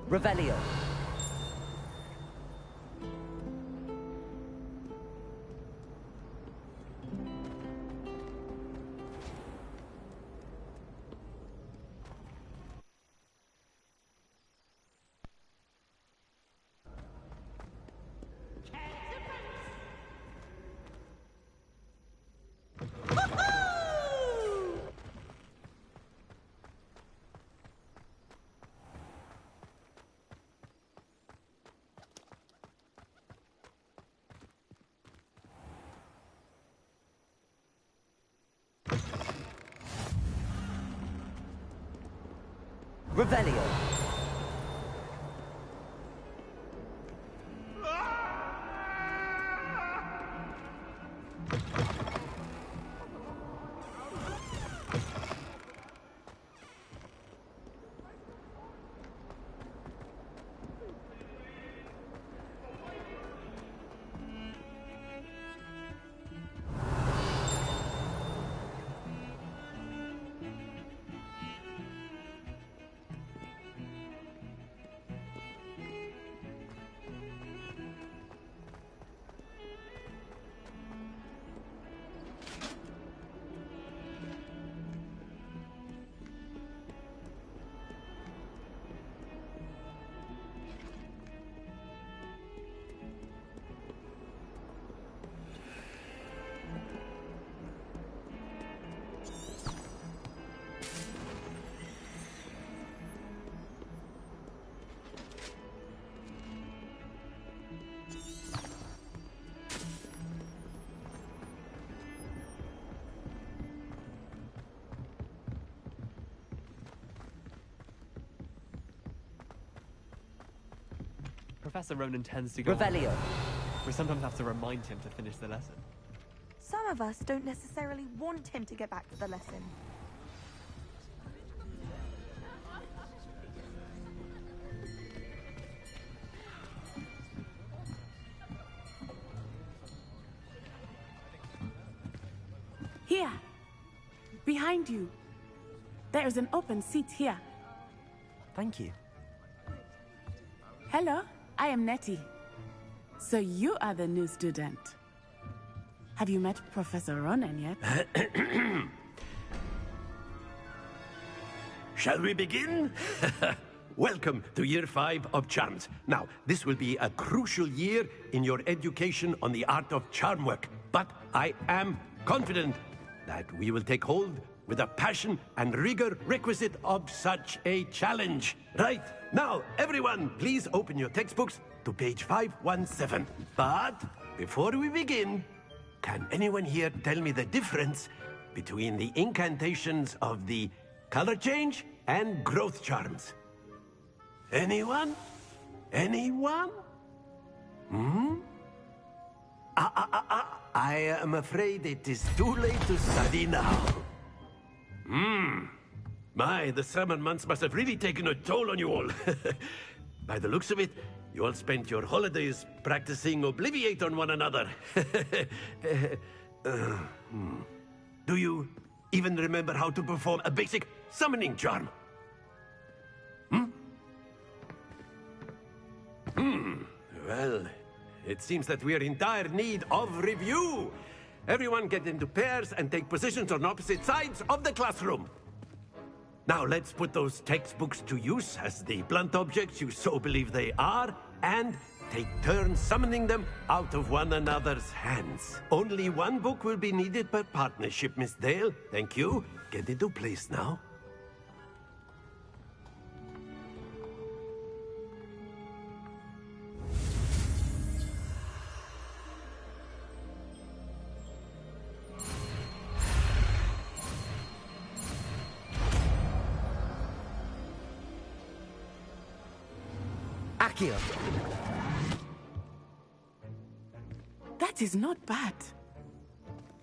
Revelio. Revelio. Professor Ronan tends to go Revelio. on. We sometimes have to remind him to finish the lesson. Some of us don't necessarily want him to get back to the lesson. Here. Behind you. There is an open seat here. Thank you. Hello, I am Nettie. So you are the new student. Have you met Professor Ronan yet? Shall we begin? Welcome to Year 5 of Charms. Now, this will be a crucial year in your education on the art of charm work. But I am confident that we will take hold with the passion and rigor requisite of such a challenge. Right, now, everyone, please open your textbooks to page 517. But before we begin, can anyone here tell me the difference between the incantations of the color change and growth charms? Anyone? Anyone? I am afraid it is too late to study now. My, the summer months must have really taken a toll on you all. By the looks of it, you all spent your holidays practicing Obliviate on one another. Do you even remember how to perform a basic summoning charm? Well, it seems that we are in dire need of review. Everyone get into pairs and take positions on opposite sides of the classroom. Now let's put those textbooks to use as the blunt objects you so believe they are, and take turns summoning them out of one another's hands. Only one book will be needed per partnership, Miss Dale. Thank you. Get into place now. Accio. That is not bad.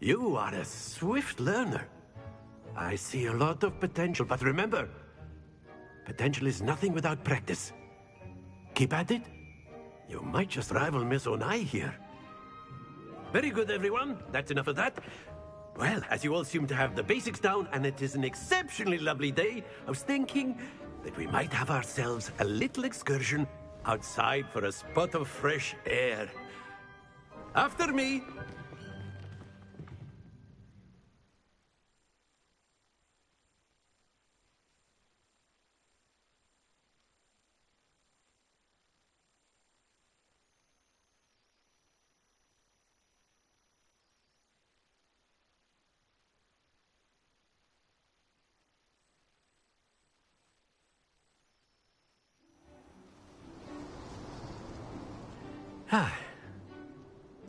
You are a swift learner. I see a lot of potential, but remember, potential is nothing without practice. Keep at it. You might just rival Miss Onai here. Very good, everyone. That's enough of that. Well, as you all seem to have the basics down, and it is an exceptionally lovely day, I was thinking that we might have ourselves a little excursion outside for a spot of fresh air. After me!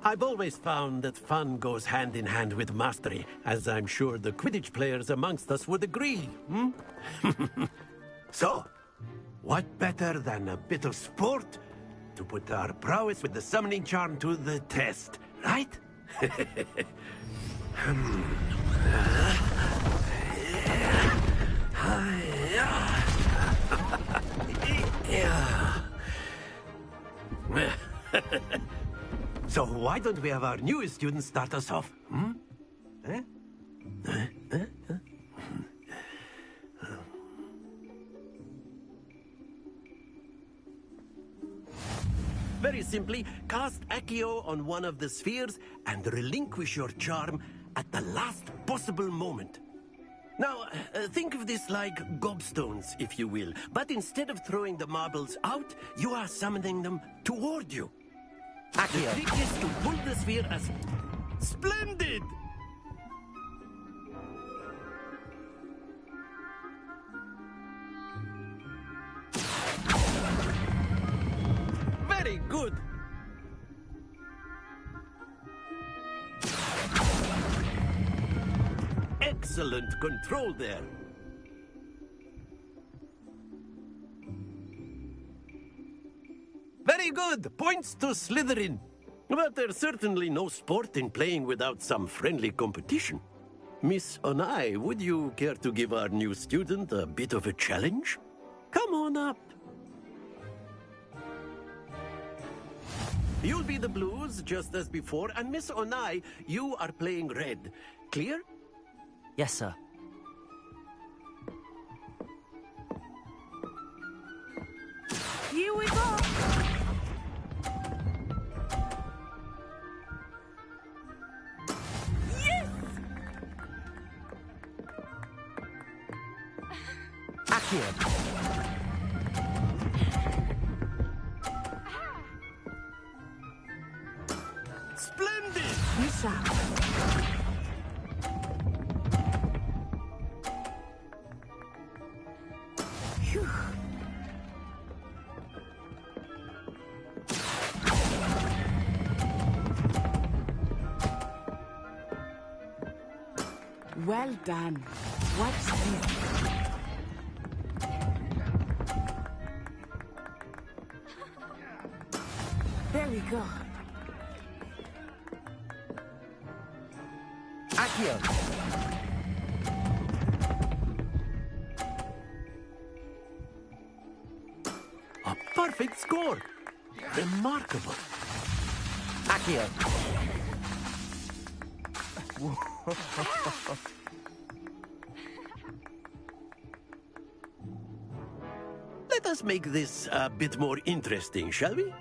I've always found that fun goes hand in hand with mastery, as I'm sure the Quidditch players amongst us would agree, hmm? So, what better than a bit of sport to put our prowess with the summoning charm to the test, right? So why don't we have our newest student start us off? Hmm? Eh? Very simply, cast Accio on one of the spheres and relinquish your charm at the last possible moment. Now, think of this like gobstones, if you will. But instead of throwing the marbles out, you are summoning them toward you. The trick is to pull the sphere as... Splendid! Very good! Excellent control there. Very good! Points to Slytherin. But there's certainly no sport in playing without some friendly competition. Miss Onai, would you care to give our new student a bit of a challenge? Come on up. You'll be the blues, just as before, and Miss Onai, you are playing red. Clear? Yes, sir. Here we go. Accio. Splendid! Misha. Phew. Well done. Watch this. There we go. Accio. A perfect score. Remarkable. Accio. Let us make this a bit more interesting, shall we?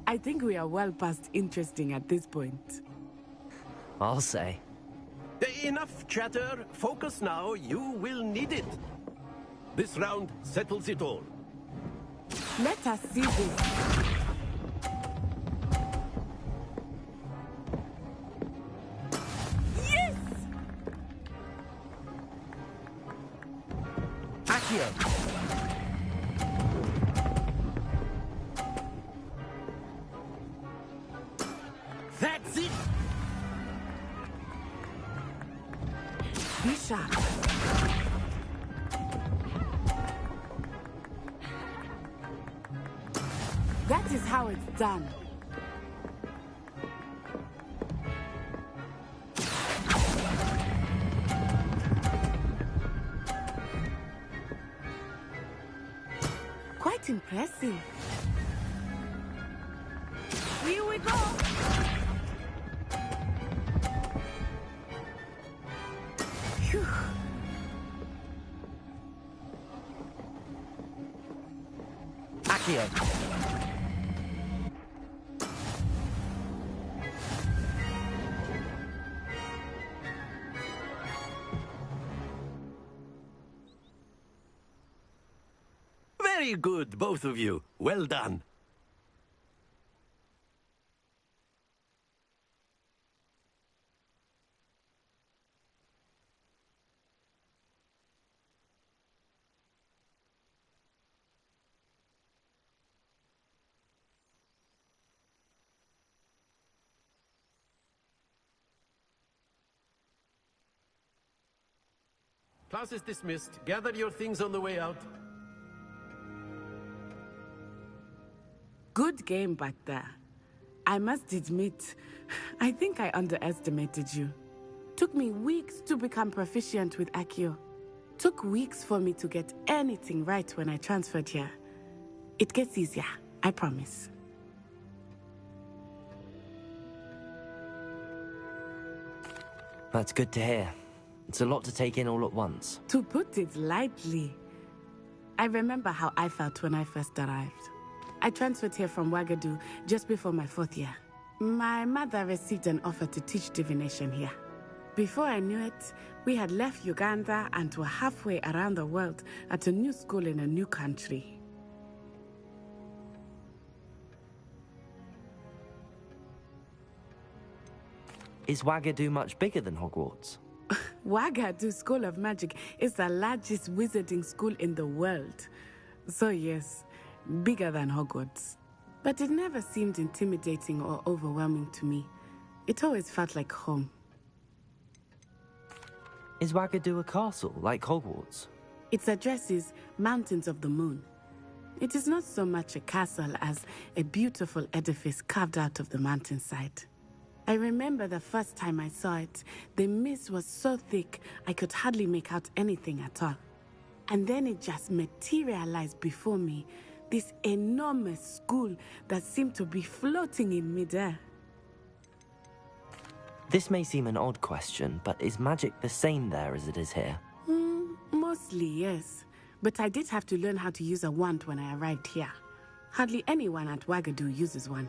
I think we are well past interesting at this point. I'll say. Enough chatter. Focus now. You will need it. This round settles it all. Let us see this. Yes! Accio. That's it! Be sharp. That is how it's done. quite impressive. Here we go! Phew. Accio. Very good, both of you. Well done. Class is dismissed. Gather your things on the way out. Good game back there. I must admit, I think I underestimated you. Took me weeks to become proficient with Accio. Took weeks for me to get anything right when I transferred here. It gets easier, I promise. That's good to hear. It's a lot to take in all at once. To put it lightly, I remember how I felt when I first arrived. I transferred here from Ouagadougou just before my 4th year. My mother received an offer to teach divination here. Before I knew it, we had left Uganda and were halfway around the world at a new school in a new country. Is Ouagadougou much bigger than Hogwarts? Ouagadougou School of Magic is the largest wizarding school in the world. So yes, bigger than Hogwarts. But it never seemed intimidating or overwhelming to me. It always felt like home. Is Ouagadougou a castle, like Hogwarts? Its address is Mountains of the Moon. It is not so much a castle as a beautiful edifice carved out of the mountainside. I remember the first time I saw it, the mist was so thick I could hardly make out anything at all. And then it just materialized before me, this enormous school that seemed to be floating in midair. This may seem an odd question, but is magic the same there as it is here? Mostly, yes. But I did have to learn how to use a wand when I arrived here. Hardly anyone at Ouagadougou uses one.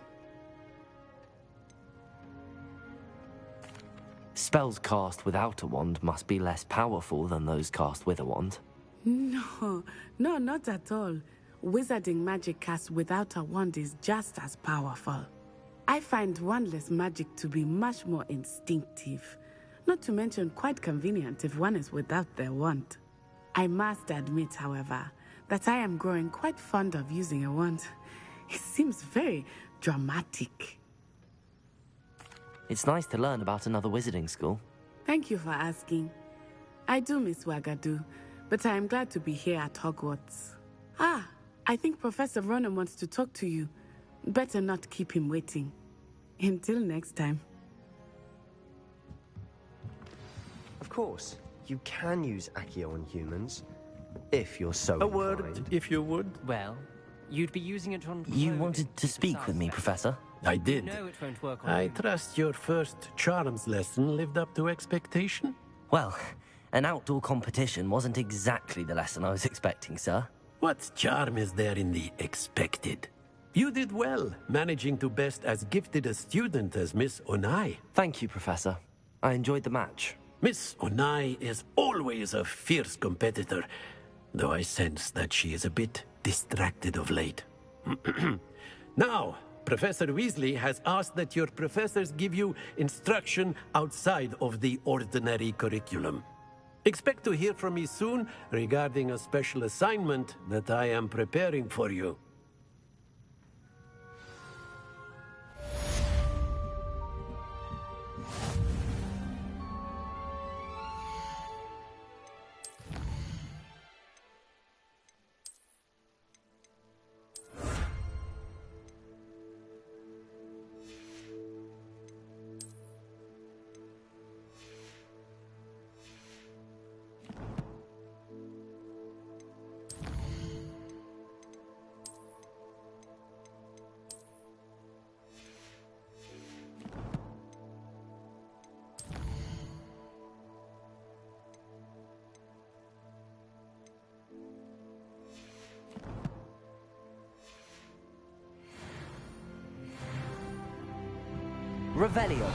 Spells cast without a wand must be less powerful than those cast with a wand. No, not at all. Wizarding magic cast without a wand is just as powerful. I find wandless magic to be much more instinctive. Not to mention quite convenient if one is without their wand. I must admit, however, that I am growing quite fond of using a wand. It seems very dramatic. It's nice to learn about another wizarding school. Thank you for asking. I do miss Ouagadougou, but I am glad to be here at Hogwarts. I think Professor Ronan wants to talk to you. Better not keep him waiting. Until next time. Of course, you can use Accio on humans, if you're so A word, inclined. if you would. Well, you'd be using it on... You clothes wanted to speak with me, Professor? I did. No, it won't work on I you. trust your first charms lesson lived up to expectation? Well, an outdoor competition wasn't exactly the lesson I was expecting, sir. What charm is there in the expected? You did well, managing to best as gifted a student as Miss Onai. Thank you, Professor. I enjoyed the match. Miss Onai is always a fierce competitor, though I sense that she is a bit distracted of late. Now, Professor Weasley has asked that your professors give you instruction outside of the ordinary curriculum. Expect to hear from me soon regarding a special assignment that I am preparing for you. Revelio.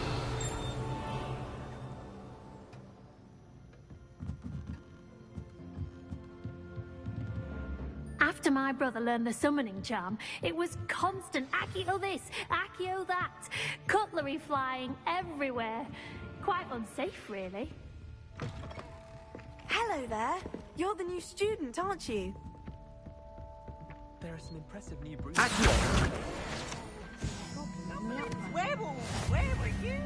After my brother learned the summoning charm, it was constant Accio this, Accio that. Cutlery flying everywhere. Quite unsafe, really. Hello there. You're the new student, aren't you? There are some impressive new brews. Accio. Werewolf, where were you?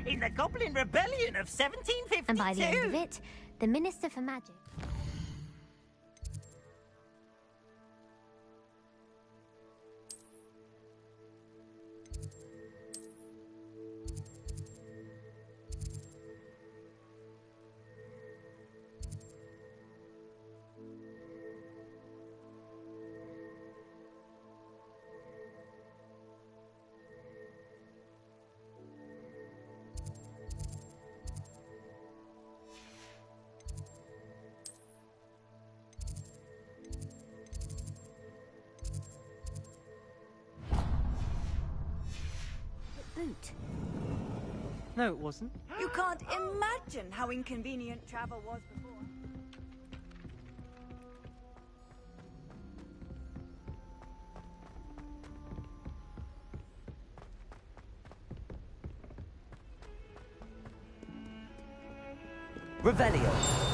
In the Goblin Rebellion of 1752. And by the end of it, the Minister for Magic. Boot. No, it wasn't. You can't imagine how inconvenient travel was before. Revelio.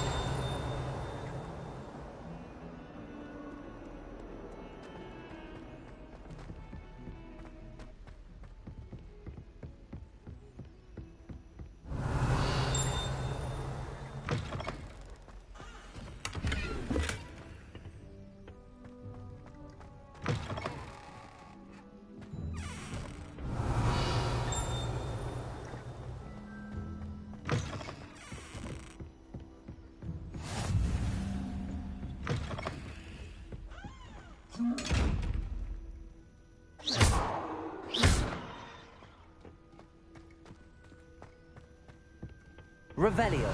Revelio.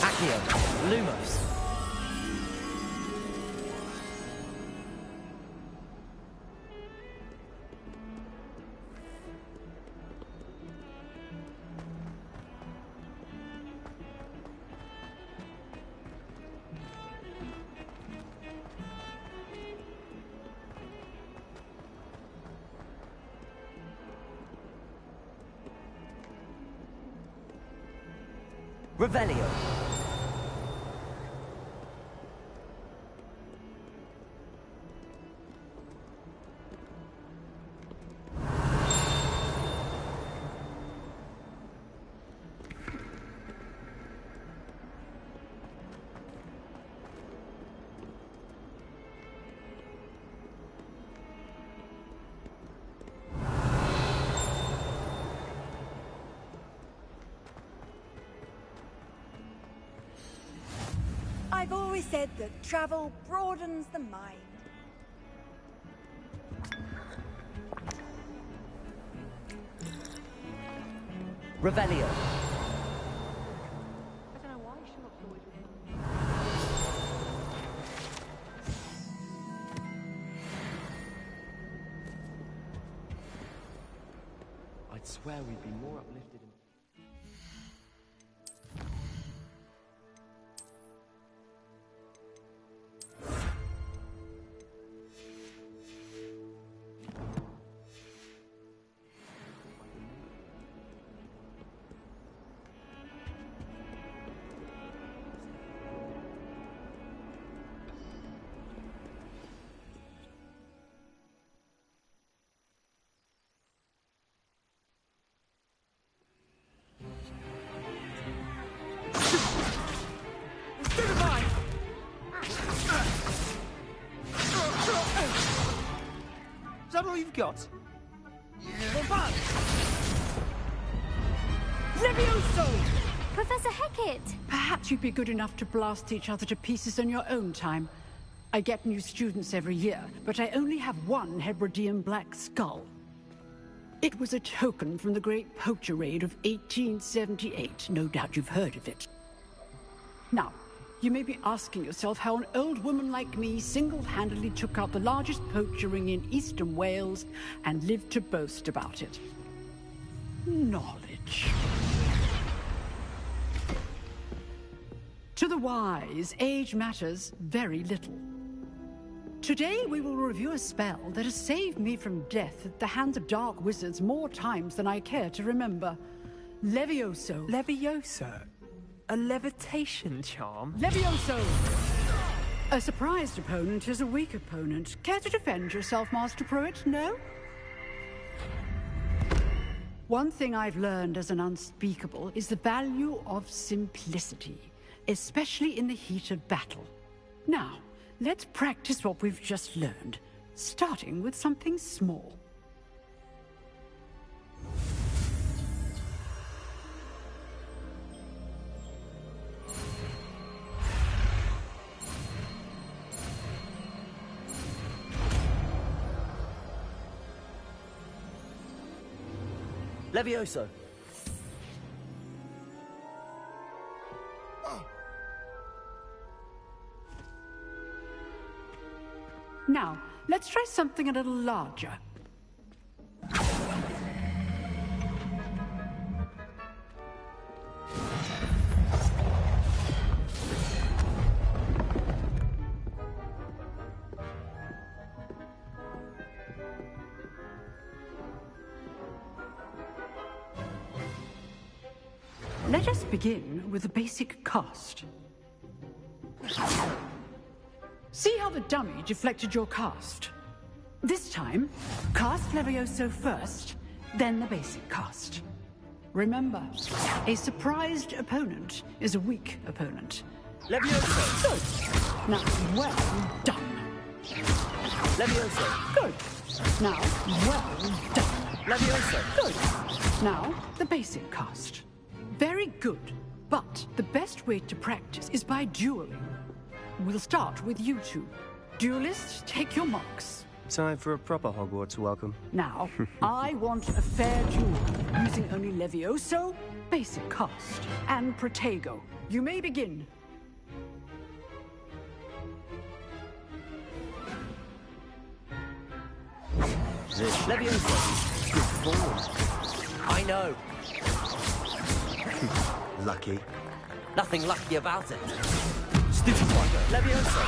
Accio. Lumos. Revelio. I've always said that travel broadens the mind. Revelio. I don't know why Sherlock's always with I'd swear we'd be more uplifted and... Is that all you've got? Levioso! Professor Hecat! Perhaps you'd be good enough to blast each other to pieces in your own time. I get new students every year, but I only have one Hebridean black skull. It was a token from the Great Poacher Raid of 1878. No doubt you've heard of it. Now, you may be asking yourself how an old woman like me single-handedly took out the largest poacher ring in eastern Wales and lived to boast about it. Knowledge. To the wise, age matters very little. Today we will review a spell that has saved me from death at the hands of dark wizards more times than I care to remember. Levioso. Levioso? A levitation charm? Levioso! A surprised opponent is a weak opponent. Care to defend yourself, Master Pruitt? No? One thing I've learned as an unspeakable is the value of simplicity, especially in the heat of battle. Now, let's practice what we've just learned, starting with something small. Levioso. Now, let's try something a little larger. Let us begin with the basic cast. See how the dummy deflected your cast? This time, cast Levioso first, then the basic cast. Remember, a surprised opponent is a weak opponent. Levioso. Good. Now, well done. Levioso. Good. Now, well done. Levioso. Good. Now, the basic cast. Very good. But the best way to practice is by dueling. We'll start with you two. Duelists, take your marks. Time for a proper Hogwarts welcome. Now, I want a fair duel, using only Levioso, basic cast, and Protego. You may begin. Levioso. Good form. I know. Lucky. Nothing lucky about it. Stupid one. Levioso.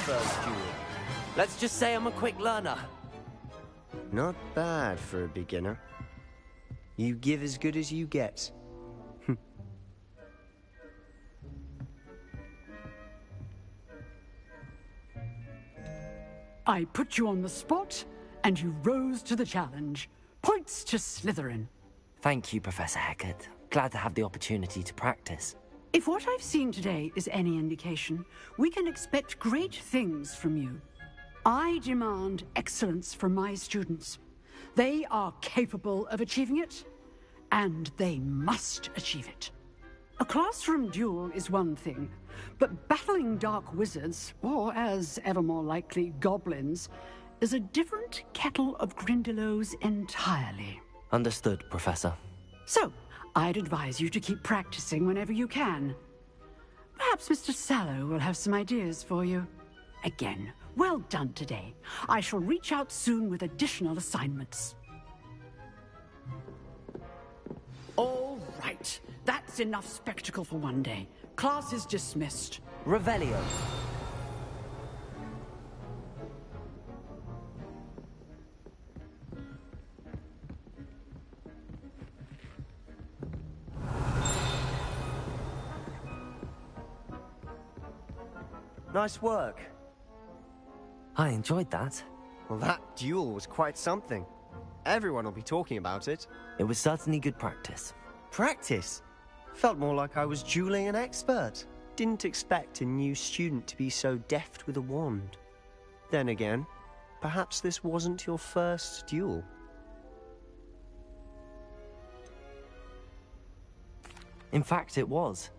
First duel. Let's just say I'm a quick learner. Not bad for a beginner. You give as good as you get. I put you on the spot, and you rose to the challenge. Points to Slytherin. Thank you, Professor Hecat. Glad to have the opportunity to practice. If what I've seen today is any indication, we can expect great things from you. I demand excellence from my students. They are capable of achieving it, and they must achieve it. A classroom duel is one thing, but battling dark wizards, or as ever more likely, goblins, is a different kettle of Grindylows entirely. Understood, Professor. So, I'd advise you to keep practicing whenever you can. Perhaps Mr. Sallow will have some ideas for you. Again, well done today. I shall reach out soon with additional assignments. All right. That's enough spectacle for one day. Class is dismissed. Revelio. Nice work. I enjoyed that. Well, that duel was quite something. Everyone will be talking about it. It was certainly good practice. Practice? Felt more like I was dueling an expert. Didn't expect a new student to be so deft with a wand. Then again, perhaps this wasn't your first duel. In fact, it was.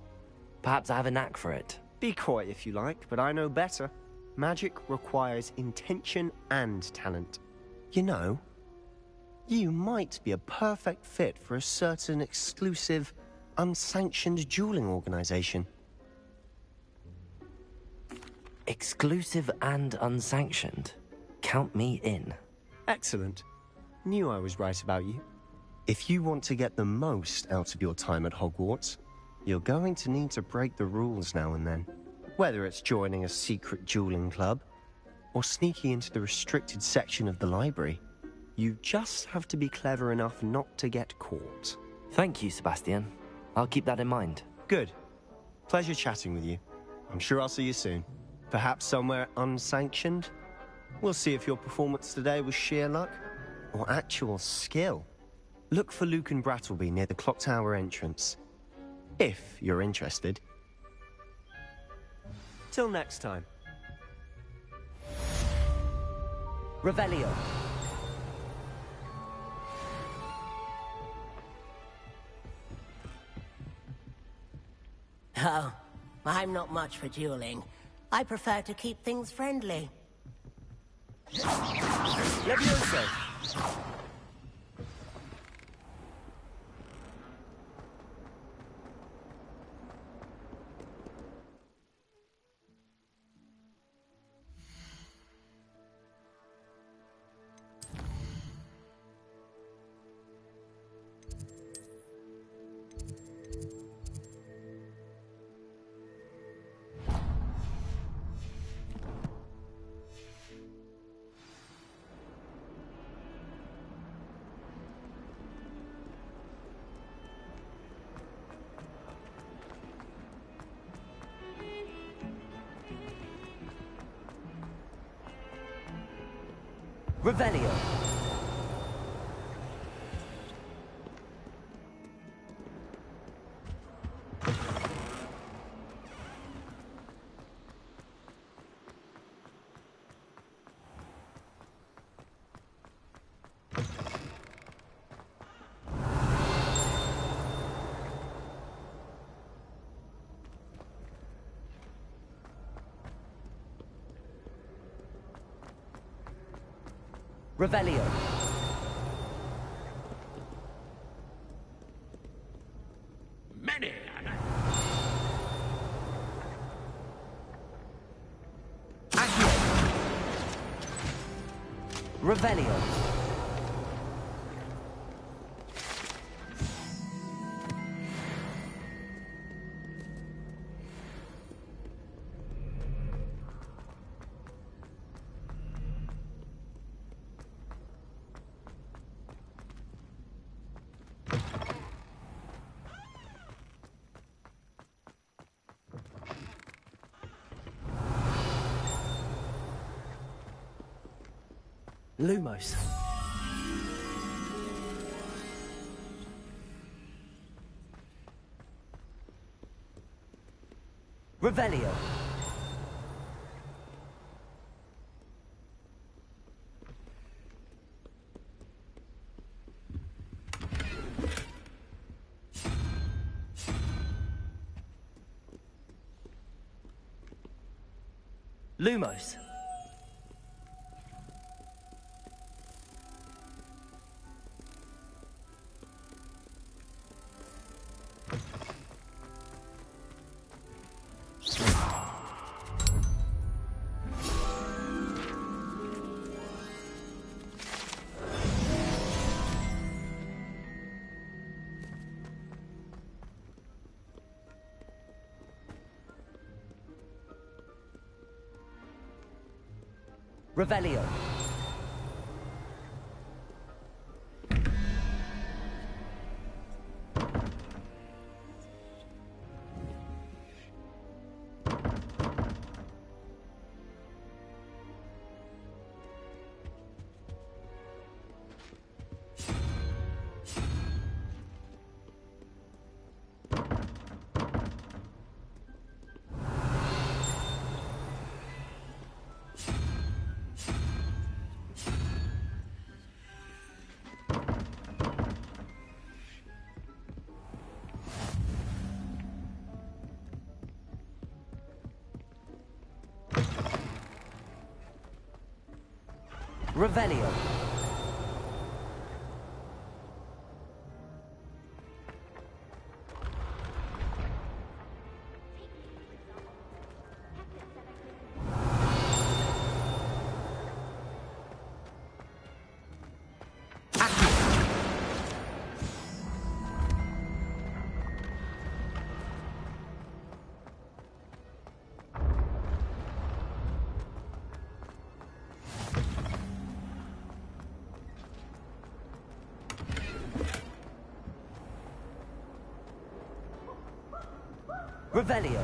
Perhaps I have a knack for it. Be coy if you like, but I know better. Magic requires intention and talent. You know, you might be a perfect fit for a certain exclusive, unsanctioned dueling organization. Exclusive and unsanctioned. Count me in. Excellent. Knew I was right about you. If you want to get the most out of your time at Hogwarts, you're going to need to break the rules now and then. Whether it's joining a secret dueling club, or sneaking into the restricted section of the library, you just have to be clever enough not to get caught. Thank you, Sebastian. I'll keep that in mind. Good. Pleasure chatting with you. I'm sure I'll see you soon. Perhaps somewhere unsanctioned? We'll see if your performance today was sheer luck or actual skill. Look for Luke and Brattleby near the clock tower entrance, if you're interested. Till next time. Revelio. Oh, I'm not much for dueling. I prefer to keep things friendly. Levioso! Revelio. Revelio. Many. Revelio. Lumos. Revelio. Lumos. Revelio. Revelio. Revelio.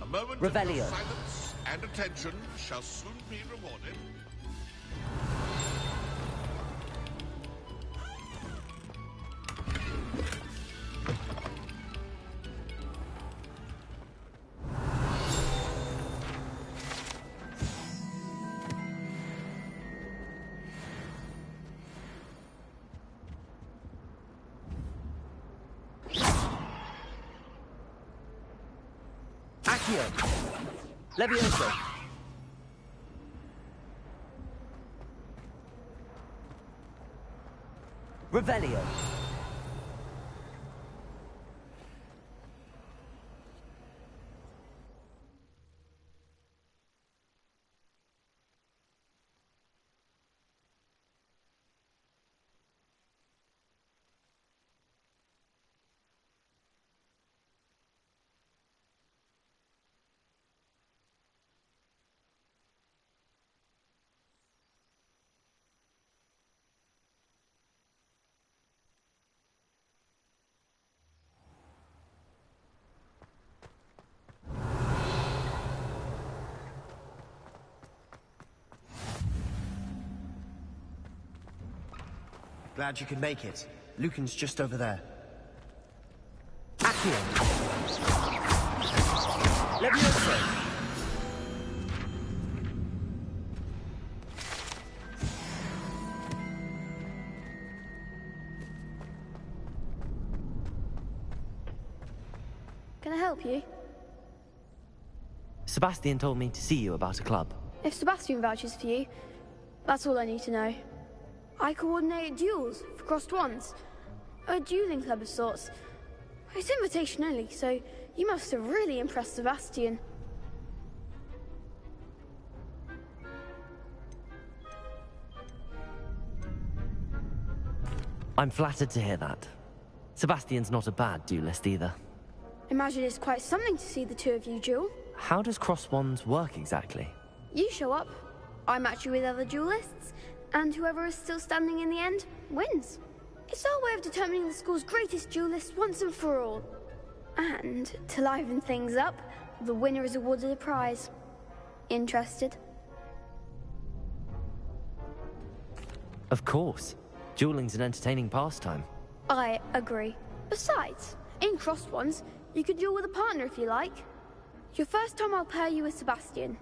A moment Revelio. of silence and attention shall soon be rewarded. Accio. Levioso. Revelio. Glad you could make it. Lucan's just over there. Accio. Levioso. Can I help you? Sebastian told me to see you about a club. If Sebastian vouches for you, that's all I need to know. I coordinate duels for crossed ones. A dueling club of sorts. It's invitation only, so you must have really impressed Sebastian. I'm flattered to hear that. Sebastian's not a bad duelist either. Imagine it's quite something to see the two of you duel. How does cross wands work exactly? You show up, I match you with other duelists, and whoever is still standing in the end wins. It's our way of determining the school's greatest duelist once and for all. And to liven things up, the winner is awarded a prize. Interested? Of course. Dueling's an entertaining pastime. I agree. Besides, in crossed ones, you could duel with a partner if you like. Your first time I'll pair you with Sebastian.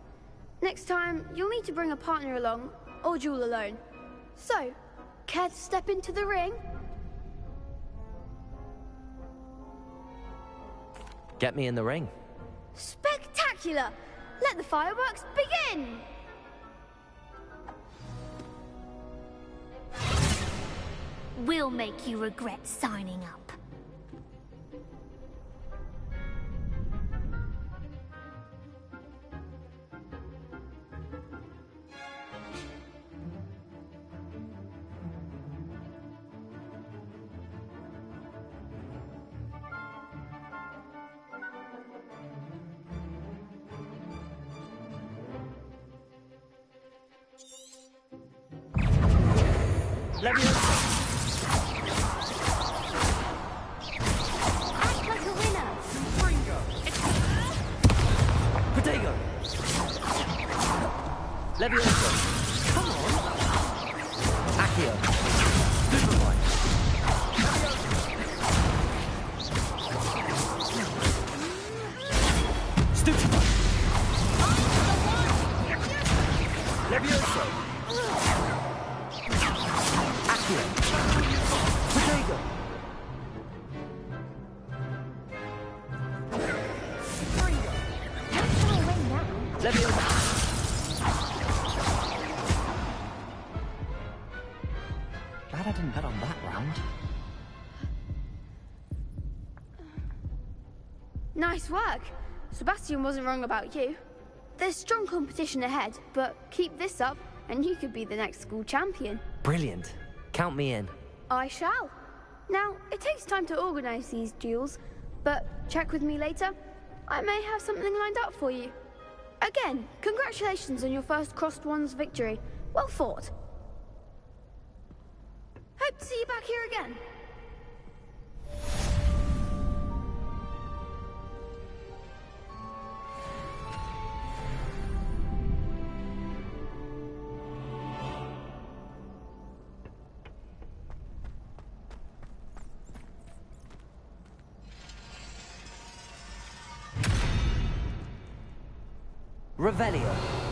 Next time, you'll need to bring a partner along, or duel alone. So, care to step into the ring? Get me in the ring. Spectacular! Let the fireworks begin! We'll make you regret signing up. Leviosa! Act like a winner. Protego! Leviosa! Come on! Accio! Superboy! Stupefy! Leviosa! Accio! Protego! Leviosa! Glad I didn't bet on that round. Nice work. Sebastian wasn't wrong about you. There's strong competition ahead, but keep this up and you could be the next school champion. Brilliant. Count me in. I shall. Now, it takes time to organize these duels, but check with me later. I may have something lined up for you. Again, congratulations on your first Crossed Ones victory. Well fought. Hope to see you back here again. Revelio.